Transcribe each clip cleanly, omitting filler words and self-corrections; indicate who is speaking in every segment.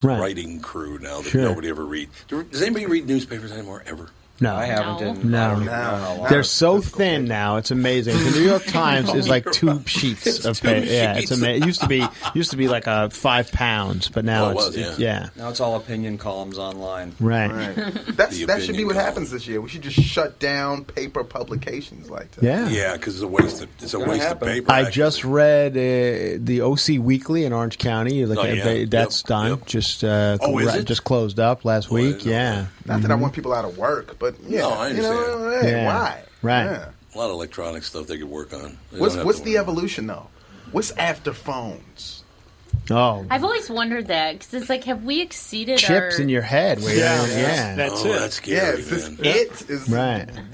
Speaker 1: writing crew now that nobody ever reads. Does anybody read newspapers anymore, ever?
Speaker 2: No,
Speaker 3: I haven't.
Speaker 2: No. They're so thin now. It's amazing. The New York Times is like 2 sheets of paper. Yeah, it's amazing. It used to be like 5 pounds, but now
Speaker 3: Now it's all opinion columns online.
Speaker 2: Right.
Speaker 4: That should be what happens this year. We should just shut down paper publications like that.
Speaker 1: Yeah, because it's a waste of paper.
Speaker 2: I just read the OC Weekly in Orange County. That's done.
Speaker 1: Yep.
Speaker 2: Just
Speaker 1: is it?
Speaker 2: just closed up last week. Yeah.
Speaker 4: Not that I want people out of work, but
Speaker 1: no, I understand.
Speaker 4: Why?
Speaker 2: Right.
Speaker 4: Yeah.
Speaker 1: A lot of electronic stuff they could work on.
Speaker 4: What's the evolution though? What's after phones?
Speaker 2: Oh,
Speaker 5: I've always wondered that because it's like, have we exceeded
Speaker 2: chips
Speaker 5: our...
Speaker 2: in your head?
Speaker 6: That's it.
Speaker 1: That's scary,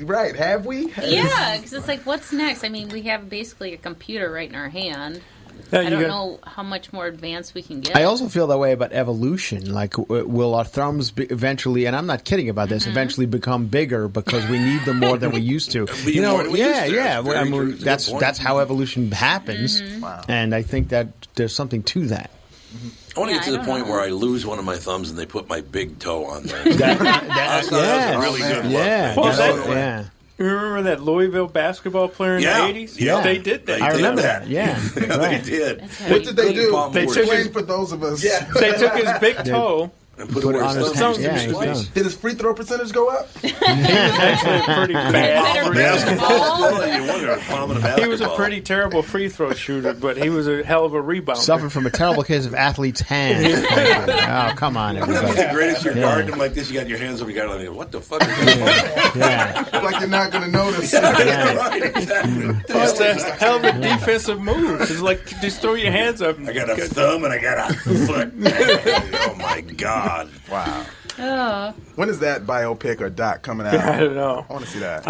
Speaker 4: Right. Have we?
Speaker 5: Yeah, because it's like, what's next? I mean, we have basically a computer right in our hand.
Speaker 6: Yeah,
Speaker 5: I don't know how much more advanced we can get.
Speaker 2: I also feel that way about evolution. Like, will our thumbs eventually, and I'm not kidding about this, eventually become bigger because we need them more than we used to? That's how evolution happens.
Speaker 4: Wow.
Speaker 2: And I think that there's something to that.
Speaker 1: I want to get to the point where I lose one of my thumbs and they put my big toe on there.
Speaker 2: That's
Speaker 1: a really good look.
Speaker 6: You remember that Louisville basketball player in the 80s?
Speaker 2: Yeah.
Speaker 6: They did that.
Speaker 2: I remember that. Yeah.
Speaker 1: They did.
Speaker 4: What did they do?
Speaker 6: They took
Speaker 4: Explain for those of us.
Speaker 6: They took his big toe
Speaker 1: and put it on his
Speaker 6: thumb.
Speaker 1: thumb.
Speaker 4: Did his free throw percentage go up?
Speaker 6: He was actually a pretty bad. He was a pretty terrible free throw shooter, but he was a hell of a rebounder.
Speaker 2: Suffered from a terrible case of athlete's hand. Oh, come on, everybody.
Speaker 1: That's the greatest. You're guarding them like this. You got your hands up. You got it like, what the fuck is that?
Speaker 4: Like you're not going to notice.
Speaker 1: Right, exactly.
Speaker 6: It's a hell of a defensive move. It's like just throw your hands up.
Speaker 1: I got a thumb and I got a foot. Oh my God!
Speaker 4: Wow.
Speaker 5: Oh.
Speaker 4: When is that biopic or doc coming out?
Speaker 6: I don't know.
Speaker 4: I want to see that.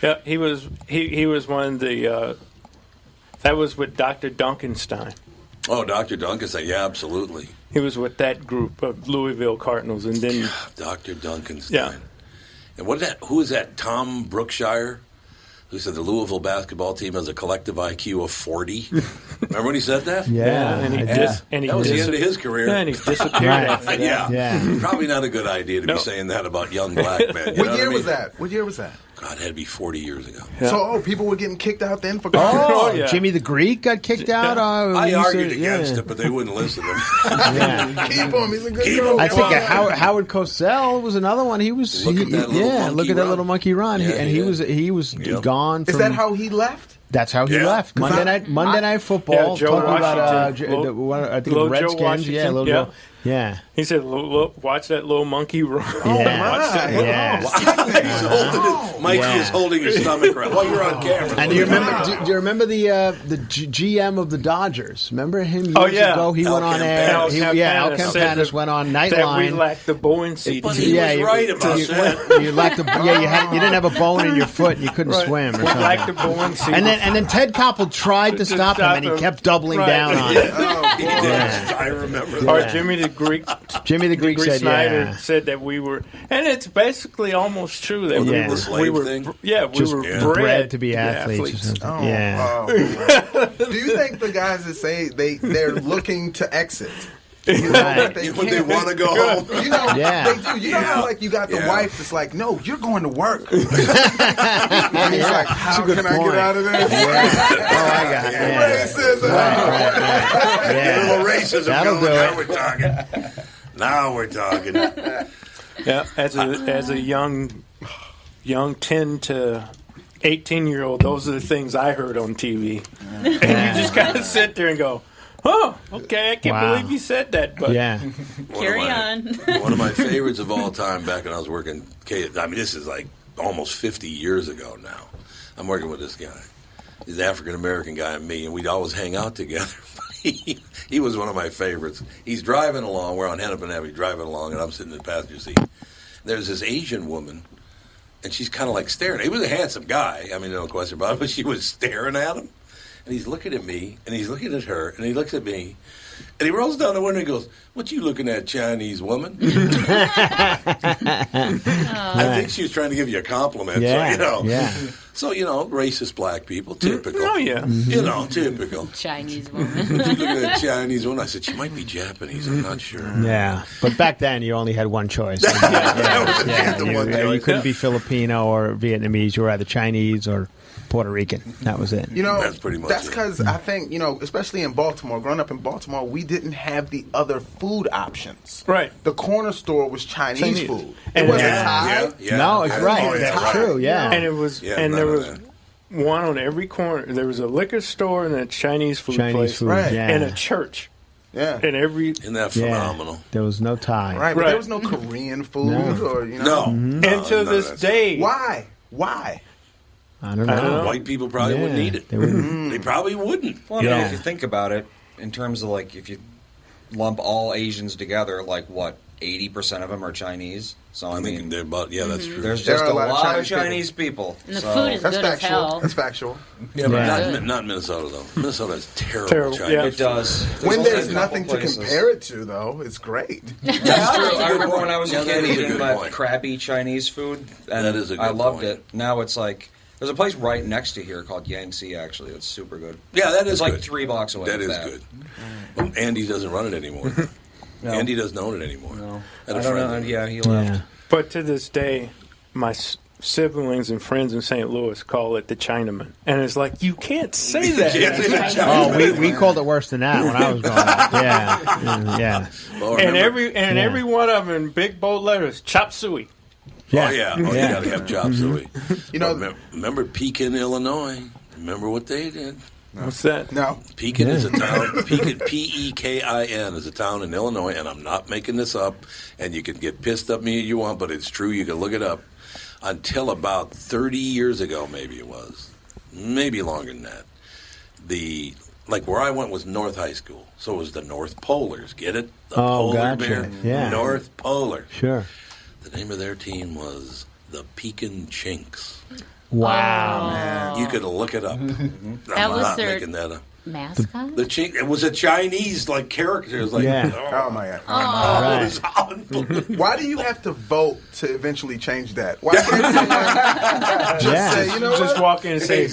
Speaker 6: Yeah, he was one of the. That was with Dr. Duncanstein.
Speaker 1: Oh, Dr. Duncanstein. Yeah, absolutely.
Speaker 6: He was with that group of Louisville Cardinals, and then
Speaker 1: Dr. Duncanstein.
Speaker 6: Yeah.
Speaker 1: And who is that? Tom Brookshire, who said the Louisville basketball team has a collective IQ of 40. Remember when he said that?
Speaker 2: Yeah.
Speaker 1: That was the end of his career.
Speaker 6: Yeah, and he disappeared after that.
Speaker 1: Yeah. Probably not a good idea to be saying that about young black men.
Speaker 4: What year was that?
Speaker 1: God, it had to be 40 years ago.
Speaker 4: Yeah. So, people were getting kicked out then for
Speaker 2: yeah. Jimmy the Greek got kicked out?
Speaker 1: I argued against it, but they wouldn't listen to me.
Speaker 4: Keep him. He's a good coach.
Speaker 2: I think Howard Cosell was another one. He was
Speaker 1: look at that
Speaker 2: little monkey run. He was gone.
Speaker 4: Is that how he left?
Speaker 2: That's how he left. Monday Night Football.
Speaker 6: Joe
Speaker 2: talking about I think the Redskins.
Speaker 6: Little
Speaker 2: Joe. Yeah.
Speaker 6: He said, "Look, watch that little monkey run."
Speaker 2: Yeah.
Speaker 1: Mikey is holding his stomach right while you're on camera.
Speaker 2: And do you remember the GM of the Dodgers? Remember him years ago? He went on air. Al Campanis went on Nightline.
Speaker 6: That we lacked the buoyancy.
Speaker 1: But he was right about that.
Speaker 2: You lacked you didn't have a bone in your foot and you couldn't swim. Or something.
Speaker 6: Lacked the buoyancy.
Speaker 2: And then Ted Koppel tried to stop him and he kept doubling down on it.
Speaker 1: I remember that.
Speaker 6: Or Jimmy the Greek
Speaker 2: said,
Speaker 6: Snyder said that we were, and it's basically almost true that we were
Speaker 2: bred to be athletes.
Speaker 4: Do you think the guys that say they're looking to exit?
Speaker 1: When they want to go home.
Speaker 4: They do. You know how you got the wife that's like, no, you're going to work. And he's like, how can I get out of this?
Speaker 2: I got it.
Speaker 1: Racism.
Speaker 2: That'll do
Speaker 1: it. Now we're talking.
Speaker 6: Yeah, as a young 10 to 18-year-old, those are the things I heard on TV. And you just kind of sit there and go, oh, okay, I can't believe you said that. But
Speaker 5: Carry on.
Speaker 1: One of my favorites of all time back when I was working, this is like almost 50 years ago now. I'm working with this guy. He's an African-American guy and me, and we'd always hang out together. He was one of my favorites. He's driving along. We're on Hennepin Avenue driving along, and I'm sitting in the passenger seat. There's this Asian woman, and she's kind of like staring. He was a handsome guy. I mean, no question about it, but she was staring at him. And he's looking at me, and he's looking at her, and he looks at me, and he rolls down the window and goes, "What you looking at, Chinese woman?" I think she was trying to give you a compliment.
Speaker 2: Yeah,
Speaker 1: so, So, racist black people, typical.
Speaker 6: Oh, yeah.
Speaker 1: Typical.
Speaker 5: Chinese woman.
Speaker 1: Look at a Chinese one. I said, she might be Japanese. I'm not sure.
Speaker 2: Yeah, but back then you only had one choice. You couldn't be Filipino or Vietnamese. You were either Chinese or Puerto Rican. That was it.
Speaker 1: That's pretty much
Speaker 4: That's
Speaker 1: it.
Speaker 4: because I think, especially in Baltimore, growing up in Baltimore, we didn't have the other food options.
Speaker 6: Right.
Speaker 4: The corner store was Chinese food. It
Speaker 6: And-
Speaker 4: wasn't
Speaker 6: Yeah.
Speaker 4: Thai.
Speaker 2: No, it's right.
Speaker 1: Oh, yeah,
Speaker 2: That's
Speaker 1: right.
Speaker 2: true. Yeah.
Speaker 6: And it was,
Speaker 1: Yeah,
Speaker 6: and
Speaker 1: none
Speaker 6: there
Speaker 1: of
Speaker 6: was
Speaker 1: that.
Speaker 6: one on every corner. There was a liquor store and a Chinese food
Speaker 2: Chinese
Speaker 6: place,
Speaker 2: food.
Speaker 4: Right.
Speaker 2: Yeah.
Speaker 6: and a church.
Speaker 4: Yeah.
Speaker 6: And every
Speaker 1: Isn't that
Speaker 2: Yeah.
Speaker 1: phenomenal?
Speaker 2: There was no Thai.
Speaker 4: Right, but
Speaker 6: Right.
Speaker 4: there was no Korean food or,
Speaker 1: No.
Speaker 6: and to this day,
Speaker 4: Why? Why?
Speaker 2: I don't
Speaker 6: I don't
Speaker 2: know.
Speaker 6: know.
Speaker 1: White people probably
Speaker 2: Yeah,
Speaker 1: wouldn't eat it.
Speaker 2: they wouldn't.
Speaker 1: They probably wouldn't.
Speaker 3: Well,
Speaker 2: Yeah.
Speaker 3: if you think about it, in terms of like if you lump all Asians together, like what 80% of them are Chinese. So I
Speaker 1: I'm
Speaker 3: mean,
Speaker 1: thinking they're about, that's true.
Speaker 3: there's
Speaker 4: There
Speaker 3: just
Speaker 4: are
Speaker 3: a lot of
Speaker 4: Chinese
Speaker 3: Chinese people.
Speaker 5: And the
Speaker 3: So-
Speaker 5: food is
Speaker 4: That's
Speaker 5: good as
Speaker 4: factual.
Speaker 5: hell.
Speaker 4: That's factual.
Speaker 1: Yeah, but
Speaker 2: Yeah.
Speaker 1: not Minnesota, though. Minnesota has terrible,
Speaker 6: Terrible,
Speaker 1: Chinese
Speaker 6: yeah.
Speaker 3: It does.
Speaker 4: When
Speaker 3: also
Speaker 4: there's
Speaker 3: a couple
Speaker 4: nothing to
Speaker 3: places.
Speaker 4: compare it to, though, it's great.
Speaker 3: That's true. I remember when I was
Speaker 1: Yeah,
Speaker 3: a
Speaker 1: that
Speaker 3: kid
Speaker 1: is a
Speaker 3: eating
Speaker 1: good
Speaker 3: that
Speaker 1: point.
Speaker 3: crappy Chinese food, and
Speaker 1: That is a good
Speaker 3: I loved
Speaker 1: point.
Speaker 3: it. Now it's like there's a place right next to here called Yangtze. Actually, it's super good.
Speaker 1: Yeah, that is
Speaker 3: It's like
Speaker 1: good.
Speaker 3: 3 blocks away.
Speaker 1: That
Speaker 3: if
Speaker 1: is good. But Andy doesn't run it anymore.
Speaker 3: No.
Speaker 1: Andy doesn't own it anymore.
Speaker 3: No,
Speaker 1: Had
Speaker 3: I
Speaker 1: a
Speaker 3: don't
Speaker 1: friend
Speaker 3: know.
Speaker 1: that-
Speaker 3: Yeah, he left.
Speaker 2: Yeah.
Speaker 6: but to this day, my siblings and friends in St. Louis call it the Chinaman, and it's like you can't say that.
Speaker 2: Oh, we called it worse than that when I was growing up. Yeah.
Speaker 1: Well,
Speaker 6: And
Speaker 1: remember-
Speaker 6: every one of them in big bold letters, chop suey.
Speaker 2: Yeah.
Speaker 1: Oh, yeah. Oh, you got to have chop suey.
Speaker 4: You know-
Speaker 1: remember Pekin, Illinois? Remember what they did?
Speaker 6: What's that?
Speaker 4: No.
Speaker 1: Pekin is a town. Pekin, Pekin, is a town in Illinois, and I'm not making this up. And you can get pissed at me if you want, but it's true. You can look it up. Until about 30 years ago, maybe it was, maybe longer than that. Where I went was North High School, so it was the North Polars. Get it? The
Speaker 2: Oh,
Speaker 1: polar
Speaker 2: gotcha.
Speaker 1: bear.
Speaker 2: Yeah.
Speaker 1: North Polars.
Speaker 2: Sure.
Speaker 1: The name of their team was the Pekin Chinks.
Speaker 2: Wow.
Speaker 1: You could look it up. I'm
Speaker 5: That was
Speaker 1: not
Speaker 5: their-
Speaker 1: making that up.
Speaker 5: Mascot?
Speaker 1: The Chink. It was a Chinese character. It was like,
Speaker 2: Yeah.
Speaker 4: Oh, my God.
Speaker 1: oh, it was unbelievable.
Speaker 4: Why do you have to vote to eventually change that? Why can't someone just
Speaker 2: Yeah.
Speaker 4: say, you know
Speaker 6: Just
Speaker 4: what?
Speaker 6: walk in and say,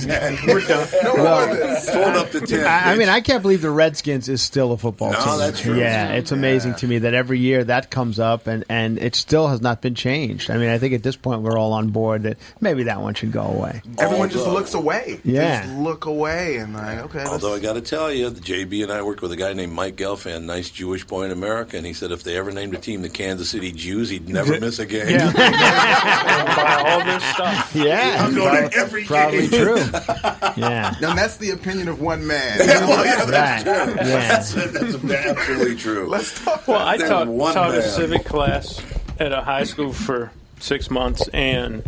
Speaker 6: "We're done."
Speaker 4: No more of this.
Speaker 1: Fold up the tent.
Speaker 2: I mean, I can't believe the Redskins is still a football
Speaker 1: No,
Speaker 2: team.
Speaker 1: that's true.
Speaker 2: Yeah, it's amazing to me that every year that comes up and it still has not been changed. I mean, I think at this point we're all on board that maybe that one should go away.
Speaker 4: Everyone just
Speaker 1: Although-
Speaker 4: looks away.
Speaker 2: Yeah.
Speaker 4: Just look away and like, okay.
Speaker 1: Although I got to tell you, the JB and I worked with a guy named Mike Gelfand, nice Jewish boy in America, and he said if they ever named a team the Kansas City Jews, he'd never miss a game.
Speaker 6: Buy all this stuff.
Speaker 2: Yeah,
Speaker 1: I'm going to every
Speaker 2: probably
Speaker 1: game.
Speaker 2: true. Yeah,
Speaker 4: and that's the opinion of one man.
Speaker 1: Well, yeah,
Speaker 2: right.
Speaker 1: that's true.
Speaker 2: Yeah.
Speaker 1: That's absolutely true.
Speaker 4: Let's talk
Speaker 6: Well,
Speaker 4: about
Speaker 6: I
Speaker 1: There's
Speaker 6: taught
Speaker 1: one
Speaker 6: a
Speaker 1: man.
Speaker 6: civic class at a high school for 6 months, and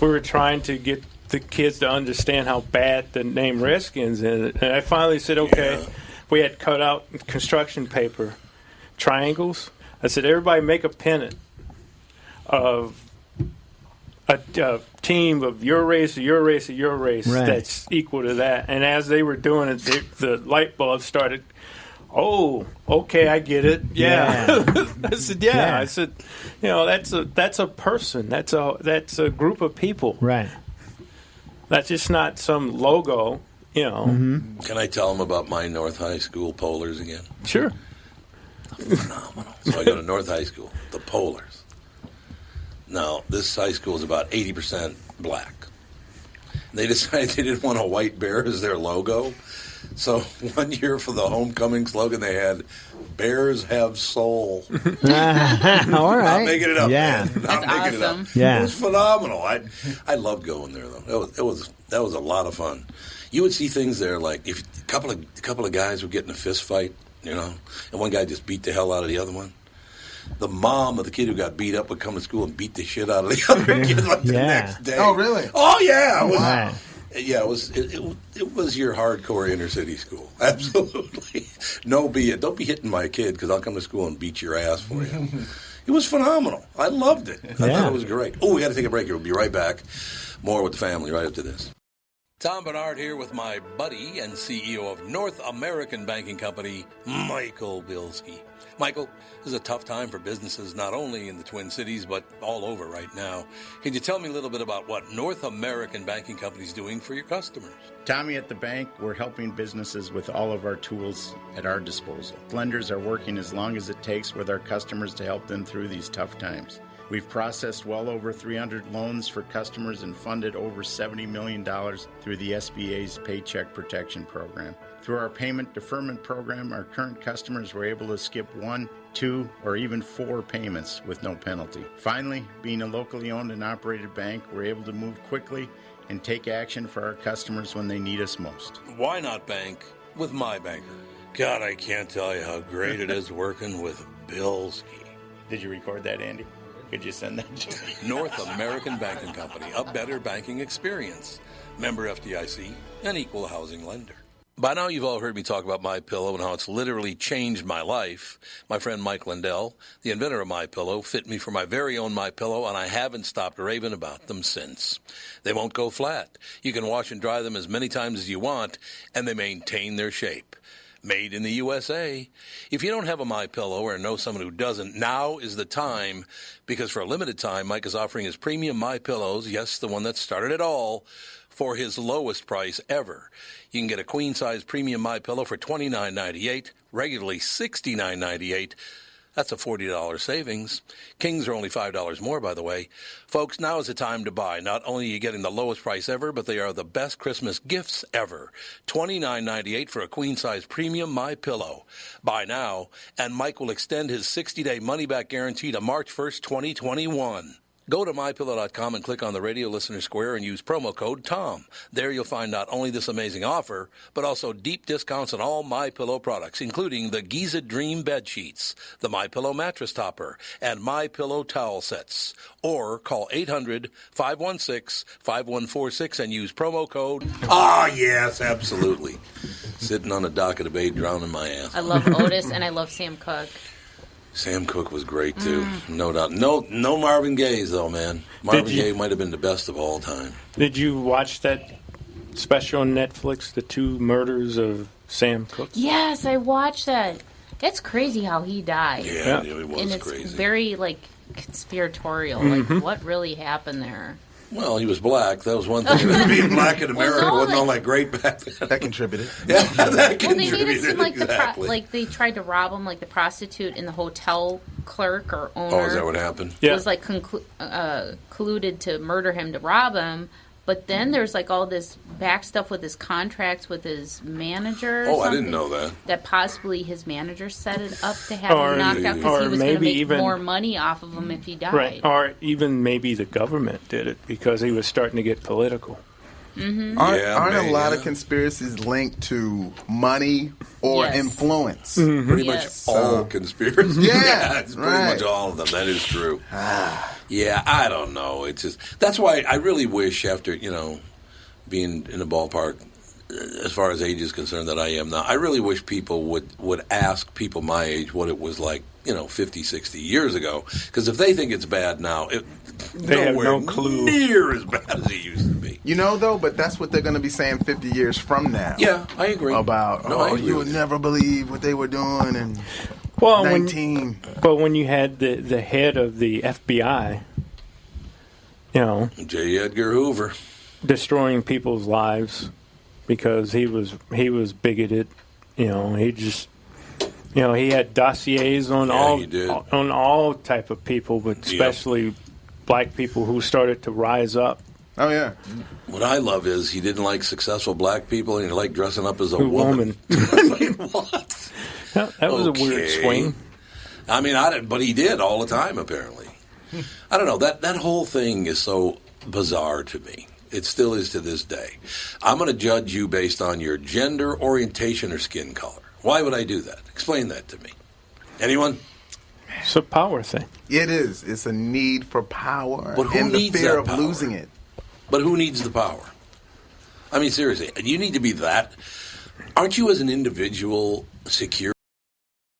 Speaker 6: we were trying to get the kids to understand how bad the name Redskins is. And I finally said, okay, we had cut out construction paper, triangles. I said, everybody make a pennant of a team of your race, your race, or your race
Speaker 2: Right.
Speaker 6: that's equal to that. And as they were doing it, the light bulbs started. Oh, okay, I get it. Yeah, I said, yeah.
Speaker 2: Yeah.
Speaker 6: I said, that's a person. That's a group of people.
Speaker 2: Right.
Speaker 6: That's just not some logo.
Speaker 1: Can I tell them about my North High School Polars again?
Speaker 6: Sure.
Speaker 1: Phenomenal. So I go to North High School, the Polars. Now, this high school is about 80% black. They decided they didn't want a white bear as their logo. So one year for the homecoming slogan, they had "Bears have soul."
Speaker 2: All right.
Speaker 1: Not making it up.
Speaker 2: Yeah.
Speaker 1: man. Not
Speaker 5: That's
Speaker 1: making it up.
Speaker 5: awesome.
Speaker 2: Yeah.
Speaker 1: It was phenomenal. I loved going there though. That was a lot of fun. You would see things there like if a couple of guys were getting a fist fight, and one guy just beat the hell out of the other one. The mom of the kid who got beat up would come to school and beat the shit out of the other kid the
Speaker 2: Yeah.
Speaker 1: next day.
Speaker 4: Oh, really?
Speaker 1: Oh yeah. It was,
Speaker 2: Right.
Speaker 1: Yeah, it was your hardcore inner city school. Absolutely. Don't be hitting my kid because I'll come to school and beat your ass for you. It was phenomenal. I loved it. I thought it was great. Oh, we got to take a break here. We'll be right back. More with the family right after this. Tom Barnard here with my buddy and CEO of North American Banking Company, Michael Bilski. Michael, this is a tough time for businesses not only in the Twin Cities, but all over right now. Can you tell me a little bit about what North American Banking Company is doing for your customers?
Speaker 7: Tommy, at the bank, we're helping businesses with all of our tools at our disposal. Lenders are working as long as it takes with our customers to help them through these tough times. We've processed well over 300 loans for customers and funded over $70 million through the SBA's Paycheck Protection Program. Through our payment deferment program, our current customers were able to skip 1, 2, or even 4 payments with no penalty. Finally, being a locally owned and operated bank, we're able to move quickly and take action for our customers when they need us most.
Speaker 1: Why not bank with my banker? God, I can't tell you how great it is working with Bilski.
Speaker 7: Did you record that, Andy? Could you send that to me?
Speaker 1: North American Banking Company, a better banking experience. Member FDIC, an equal housing lender. By now, you've all heard me talk about MyPillow and how it's literally changed my life. My friend Mike Lindell, the inventor of MyPillow, fit me for my very own MyPillow, and I haven't stopped raving about them since. They won't go flat. You can wash and dry them as many times as you want, and they maintain their shape. Made in the USA. If you don't have a MyPillow or know someone who doesn't, now is the time, because for a limited time, Mike is offering his premium MyPillows, yes, the one that started it all, for his lowest price ever. You can get a queen-size premium MyPillow for $29.98, regularly $69.98. That's a $40 savings. Kings are only $5 more, by the way. Folks, now is the time to buy. Not only are you getting the lowest price ever, but they are the best Christmas gifts ever. $29.98 for a queen-size premium MyPillow. Buy now, and Mike will extend his 60-day money-back guarantee to March 1st, 2021. Go to MyPillow.com and click on the radio listener square and use promo code TOM. There you'll find not only this amazing offer, but also deep discounts on all MyPillow products, including the Giza Dream bed sheets, the MyPillow mattress topper, and MyPillow towel sets. Or call 800-516-5146 and use promo code. Ah, yes, absolutely. Sitting on the dock of the bay, drowning my ass.
Speaker 5: I love Otis and I love Sam Cooke.
Speaker 1: Sam Cooke was great, too. No doubt. No Marvin Gaye's, though, man. Marvin Gaye might have been the best of all time.
Speaker 6: Did you watch that special on Netflix, The 2 Murders of Sam Cooke?
Speaker 5: Yes, I watched that. It's crazy how he died.
Speaker 1: Yeah, it was
Speaker 5: and it's
Speaker 1: crazy.
Speaker 5: very, conspiratorial. Like, what really happened there?
Speaker 1: Well, he was black. That was one thing. Being black in America wasn't all that great back then.
Speaker 4: That contributed.
Speaker 1: Yeah, that
Speaker 5: Well, they made it seem like
Speaker 1: exactly.
Speaker 5: they tried to rob him, like the prostitute and the hotel clerk or owner.
Speaker 1: Oh, is that what happened?
Speaker 6: Yeah.
Speaker 5: Was colluded to murder him to rob him. But then there's all this back stuff with his contracts with his manager.
Speaker 1: Oh, I didn't know that.
Speaker 5: That possibly his manager set it up to have him knocked out because he was going to make more money off of him if he died.
Speaker 6: Right. Or even maybe the government did it because he was starting to get political.
Speaker 4: Aren't a lot of conspiracies linked to money or
Speaker 5: Yes.
Speaker 4: influence?
Speaker 1: Pretty
Speaker 5: Yes.
Speaker 1: much all conspiracies.
Speaker 4: Yeah,
Speaker 1: It's pretty
Speaker 4: right.
Speaker 1: much all of them. That is true. Yeah, I don't know. It's just that's why I really wish after being in the ballpark, as far as age is concerned, that I am now. I really wish people would ask people my age what it was like, 50, 60 years ago. Because if they think it's bad now,
Speaker 6: They have
Speaker 1: nowhere
Speaker 6: no clue.
Speaker 1: near as bad as it used to be.
Speaker 4: But that's what they're going to be saying 50 years from now.
Speaker 1: Yeah, I agree.
Speaker 4: About,
Speaker 1: I agree
Speaker 4: you
Speaker 1: with
Speaker 4: would never believe what they were doing in
Speaker 6: Well,
Speaker 4: 19.
Speaker 6: when you had the head of the FBI,
Speaker 1: J. Edgar Hoover.
Speaker 6: destroying people's lives because he was bigoted. He just he had dossiers on
Speaker 1: he did.
Speaker 6: on all type of people, but especially black people who started to rise up.
Speaker 4: Oh, yeah.
Speaker 1: What I love is he didn't like successful black people, and he liked dressing up as a
Speaker 6: Woman.
Speaker 1: I mean, what?
Speaker 6: That was a weird
Speaker 1: Okay.
Speaker 6: swing.
Speaker 1: I mean, but he did all the time, apparently. I don't know. That whole thing is so bizarre to me. It still is to this day. I'm going to judge you based on your gender, orientation, or skin color. Why would I do that? Explain that to me. Anyone?
Speaker 6: It's a power thing.
Speaker 4: It is. It's a need for power
Speaker 1: But who
Speaker 4: and the
Speaker 1: needs
Speaker 4: fear
Speaker 1: that
Speaker 4: of
Speaker 1: power?
Speaker 4: losing it.
Speaker 1: But who needs the power? I mean, seriously, you need to be that. Aren't you as an individual secure